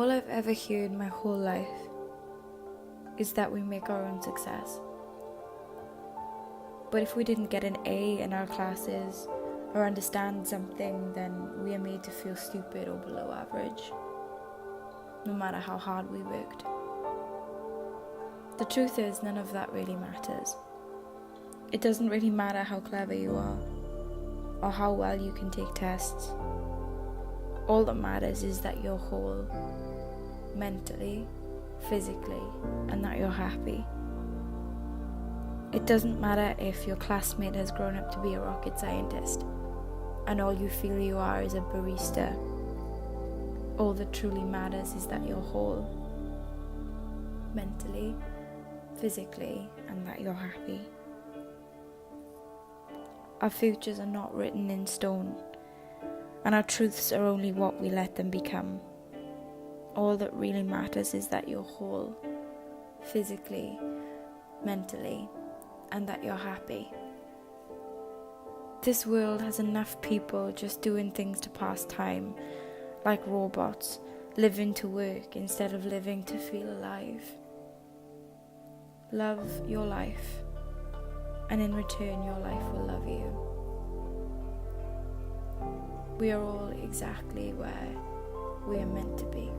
All I've ever heard my whole life is that we make our own success. But if we didn't get an A in our classes or understand something, then we are made to feel stupid or below average, no matter how hard we worked. The truth is, none of that really matters. It doesn't really matter how clever you are or how well you can take tests. All that matters is that you're whole, mentally, physically, and that you're happy. It doesn't matter if your classmate has grown up to be a rocket scientist and all you feel you are is a barista. All that truly matters is that you're whole, mentally, physically, and that you're happy. Our futures are not written in stone, and our truths are only what we let them become. All that really matters is that you're whole, physically, mentally, and that you're happy. This world has enough people just doing things to pass time, like robots, living to work instead of living to feel alive. Love your life, and in return your life will love you. We are all exactly where we are meant to be.